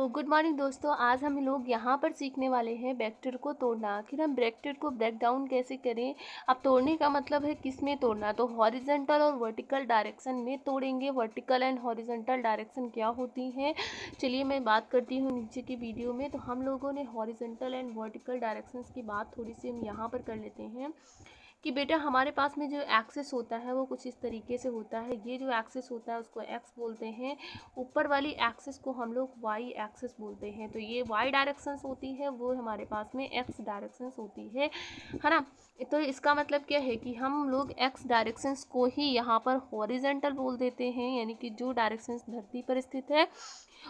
तो good morning दोस्तों, आज हम लोग यहाँ पर सीखने वाले हैं वेक्टर को तोड़ना। आखिर हम वेक्टर को ब्रेक डाउन कैसे करें। अब तोड़ने का मतलब है किस में तोड़ना, तो हॉरिजॉन्टल और वर्टिकल डायरेक्शन में तोड़ेंगे। वर्टिकल एंड हॉरिजॉन्टल डायरेक्शन क्या होती है, चलिए मैं बात करती हूँ नीचे की वीडियो में। तो हम लोगों ने हॉरिजॉन्टल एंड वर्टिकल डायरेक्शंस की बात थोड़ी सी हम यहाँ पर कर लेते हैं कि बेटा हमारे पास में जो एक्सेस होता है वो कुछ इस तरीके से होता है। ये जो एक्सेस होता है उसको एक्स बोलते हैं, ऊपर वाली एक्सेस को हम लोग वाई एक्सेस बोलते हैं। तो ये वाई डायरेक्शंस होती है, वो हमारे पास में एक्स डायरेक्शंस होती है ना। तो इसका मतलब क्या है कि हम लोग एक्स डायरेक्शंस को ही यहाँ पर हॉरिजॉन्टल बोल देते हैं, यानी कि जो डायरेक्शंस धरती पर स्थित है,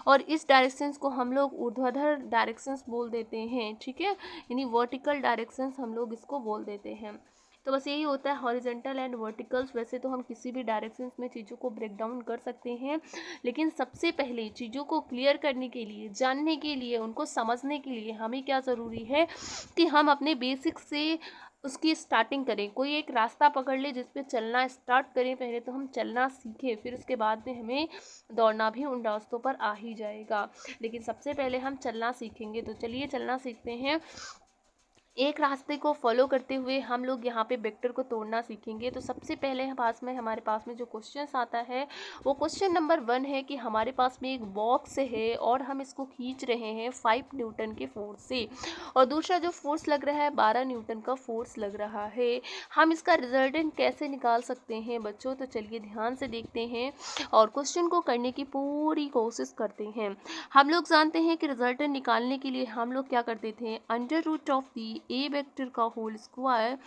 और इस डायरेक्शंस को हम लोग ऊर्ध्वाधर डायरेक्शंस बोल देते हैं, ठीक है। यानी वर्टिकल डायरेक्शंस हम लोग इसको बोल देते हैं। तो बस यही होता है हॉरिजॉन्टल एंड वर्टिकल्स। वैसे तो हम किसी भी डायरेक्शंस में चीज़ों को ब्रेक डाउन कर सकते हैं, लेकिन सबसे पहले चीज़ों को क्लियर करने के लिए, जानने के लिए, उनको समझने के लिए हमें क्या ज़रूरी है कि हम अपने बेसिक से उसकी स्टार्टिंग करें। कोई एक रास्ता पकड़ ले जिस पे चलना स्टार्ट करें, पहले तो हम चलना सीखें, फिर उसके बाद में हमें दौड़ना भी उन रास्तों पर आ ही जाएगा। लेकिन सबसे पहले हम चलना सीखेंगे। तो चलिए चलना सीखते हैं। एक रास्ते को फॉलो करते हुए हम लोग यहाँ पे वेक्टर को तोड़ना सीखेंगे। तो सबसे पहले हमारे पास में जो क्वेश्चन आता है वो क्वेश्चन नंबर 1 है कि हमारे पास में एक बॉक्स है और हम इसको खींच रहे हैं 5 न्यूटन के फोर्स से, और दूसरा जो फोर्स लग रहा है 12 न्यूटन का फोर्स लग रहा है। हम इसका रिजल्टेंट कैसे निकाल सकते हैं बच्चों, तो चलिए ध्यान से देखते हैं और क्वेश्चन को करने की पूरी कोशिश करते हैं। हम लोग जानते हैं कि रिजल्टेंट निकालने के लिए हम लोग क्या करते थे, under root of the A vector का होल स्क्वायर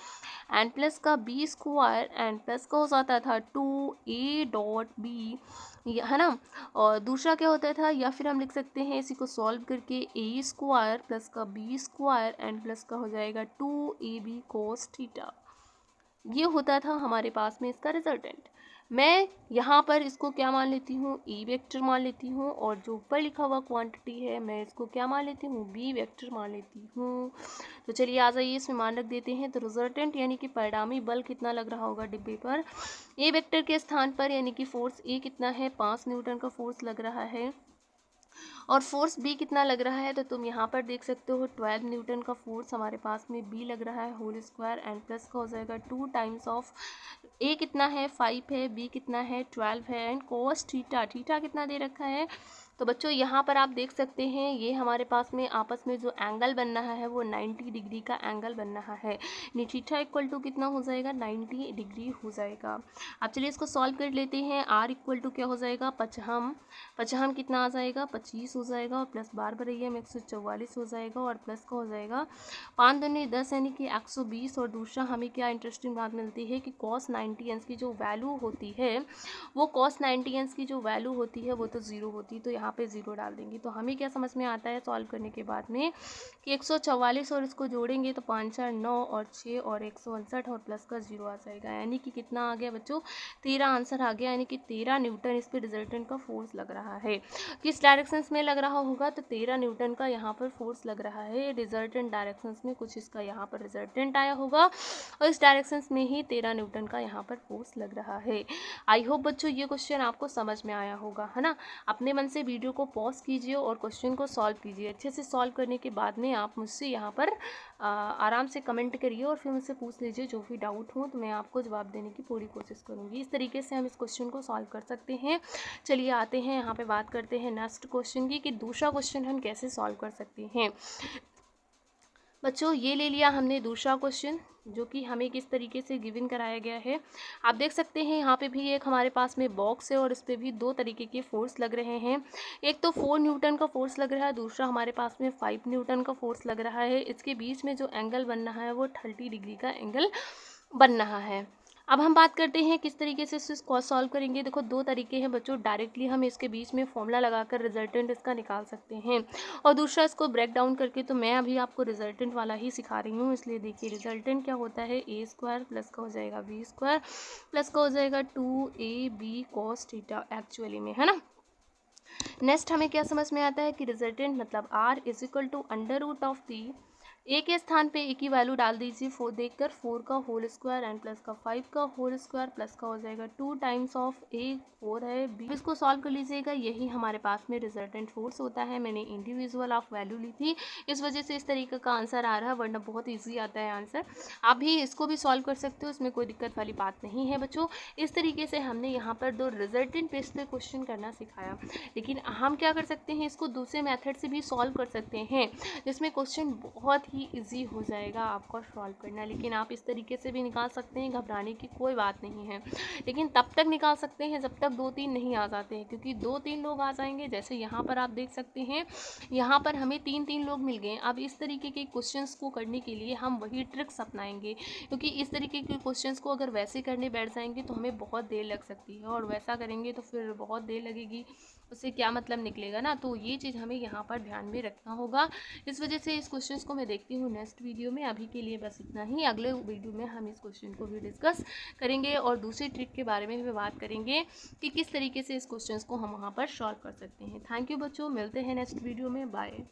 एंड प्लस का बी स्क्वायर एंड प्लस का हो जाता था 2a डॉट बी, है ना। और दूसरा क्या होता था, या फिर हम लिख सकते हैं इसी को सॉल्व करके ए स्क्वायर प्लस का बी स्क्वायर एंड प्लस का हो जाएगा 2ab cos थीटा। ये होता था हमारे पास में इसका रिजल्टेंट। मैं यहाँ पर इसको क्या मान लेती हूँ, ई वेक्टर मान लेती हूँ, और जो ऊपर लिखा हुआ क्वांटिटी है मैं इसको क्या मान लेती हूँ, बी वेक्टर मान लेती हूँ। तो चलिए आ जाइए, इसमें मान रख देते हैं। तो रिजल्टेंट यानी कि परिणामी बल कितना लग रहा होगा डिब्बे पर, ए वेक्टर के स्थान पर, यानी कि फोर्स ए कितना है, 5 न्यूटन का फोर्स लग रहा है, और फोर्स बी कितना लग रहा है, तो तुम यहाँ पर देख सकते हो 12 न्यूटन का फोर्स हमारे पास में बी लग रहा है, होल स्क्वायर एंड प्लस का हो जाएगा 2 टाइम्स ऑफ ए कितना है 5 है, बी कितना है 12 है, एंड कोस थीटा, थीटा कितना दे रखा है। तो बच्चों यहाँ पर आप देख सकते हैं ये हमारे पास में आपस में जो एंगल बन रहा है वो 90 डिग्री का एंगल बन रहा है। थीटा इक्वल टू कितना हो जाएगा, 90 डिग्री हो जाएगा। अब चलिए इसको सॉल्व कर लेते हैं। आर इक्वल टू क्या हो जाएगा, पचहम कितना आ जाएगा, 25 हो जाएगा, और प्लस बार बरैया में 144 हो जाएगा, और प्लस का हो जाएगा 5 दूनी 10 यानी कि 120। और दूसरा हमें क्या इंटरेस्टिंग बात मिलती है कि cos 90 अंश की जो वैल्यू होती है वो cos 90 अंश की जो वैल्यू होती है वो तो 0 होती है, तो यहाँ पे 0 डाल देंगे। तो हमें क्या समझ में आता है सॉल्व करने के बाद में कि 144 और इसको जोड़ेंगे तो 5 4 9 और 6 और 159 और प्लस का 0 आ जाएगा, यानी कि कितना आ गया बच्चों, 13 आंसर आ गया, यानी कि 13 न्यूटन इस पे रिजल्टेंट का फोर्स लग रहा है। किस डायरेक्शंस में लग रहा होगा, तो 13 न्यूटन का यहाँ पर फोर्स लग रहा है। रिजल्टेंट डायरेक्शंस में कुछ इसका यहाँ पर रिजल्टेंट आया होगा, और इस डायरेक्शंस में ही 13 न्यूटन का यहाँ पर फोर्स लग रहा है। आई होप बच्चों ये क्वेश्चन आपको समझ में आया होगा, है ना। अपने मन से वीडियो को पॉज कीजिए और क्वेश्चन को सॉल्व कीजिए। अच्छे से सॉल्व करने के बाद में आप मुझसे यहाँ पर आराम से कमेंट करिए और फिर मुझसे पूछ लीजिए जो भी डाउट हो, तो मैं आपको जवाब देने की पूरी कोशिश करूँगी। इस तरीके से हम इस क्वेश्चन को सॉल्व कर सकते हैं। चलिए आते हैं यहाँ पे बात करते हैं नेक्स्ट क्वेश्चन की कि दूसरा क्वेश्चन हम कैसे सॉल्व कर सकते हैं। बच्चों ये ले लिया हमने दूसरा क्वेश्चन, जो कि हमें किस तरीके से गिवन कराया गया है। आप देख सकते हैं यहाँ पे भी एक हमारे पास में बॉक्स है और इस पर भी 2 तरीके के फोर्स लग रहे हैं। एक तो 4 न्यूटन का फोर्स लग रहा है, दूसरा हमारे पास में 5 न्यूटन का फोर्स लग रहा है। इसके बीच में जो एंगल बन रहा है वो 30 डिग्री का एंगल बन रहा है। अब हम बात करते हैं किस तरीके से इसको सॉल्व करेंगे। देखो 2 तरीके हैं बच्चों, डायरेक्टली हम इसके बीच में फॉर्मूला लगाकर रिजल्टेंट इसका निकाल सकते हैं, और दूसरा इसको ब्रेक डाउन करके। तो मैं अभी आपको रिजल्टेंट वाला ही सिखा रही हूँ, इसलिए देखिए रिजल्टेंट क्या होता है, ए स्क्वायर प्लस का हो जाएगा बी स्क्वायर प्लस का हो जाएगा 2ab cos थीटा एक्चुअली में, है ना। नेक्स्ट हमें क्या समझ में आता है कि रिजल्टेंट मतलब r is equal to under root of the A के स्थान पे ए की वैल्यू डाल दीजिए 4 देखकर, 4 का होल स्क्वायर एंड प्लस का 5 का होल स्क्वायर प्लस का हो जाएगा 2 टाइम्स ऑफ ए 4 है बी। इसको सॉल्व कर लीजिएगा, यही हमारे पास में रिजल्टेंट फोर्स होता है। मैंने इंडिविजुअल ऑफ वैल्यू ली थी, इस वजह से इस तरीके का आंसर आ रहा है, वरना बहुत ईजी आता है आंसर। आप भी इसको भी सॉल्व कर सकते हो, इसमें कोई दिक्कत वाली बात नहीं है बच्चों। इस तरीके से हमने यहाँ पर दो रिजल्टेंट बेस पे क्वेश्चन करना सिखाया, लेकिन हम क्या कर सकते हैं, इसको दूसरे मेथड से भी सॉल्व कर सकते हैं, जिसमें क्वेश्चन बहुत ही इजी हो जाएगा आपका सॉल्व करना। लेकिन आप इस तरीके से भी निकाल सकते हैं, घबराने की कोई बात नहीं है, लेकिन तब तक निकाल सकते हैं जब तक 2-3 नहीं आ जाते हैं, क्योंकि 2-3 लोग आ जाएंगे, जैसे यहाँ पर आप देख सकते हैं, यहाँ पर हमें 3-3 लोग मिल गए। अब इस तरीके के क्वेश्चंस को करने के लिए हम वही ट्रिक्स अपनाएंगे, क्योंकि इस तरीके के क्वेश्चंस को अगर वैसे करने बैठ जाएंगे तो हमें बहुत देर लग सकती है, और वैसा करेंगे तो फिर बहुत देर लगेगी, उससे क्या मतलब निकलेगा ना। तो ये चीज़ हमें यहाँ पर ध्यान में रखना होगा। इस वजह से इस क्वेश्चंस को मैं देखती हूँ नेक्स्ट वीडियो में। अभी के लिए बस इतना ही, अगले वीडियो में हम इस क्वेश्चन को भी डिस्कस करेंगे और दूसरी ट्रिक के बारे में भी बात करेंगे कि किस तरीके से इस क्वेश्चंस को हम वहाँ पर सॉल्व कर सकते हैं। थैंक यू बच्चों, मिलते हैं नेक्स्ट वीडियो में, बाय।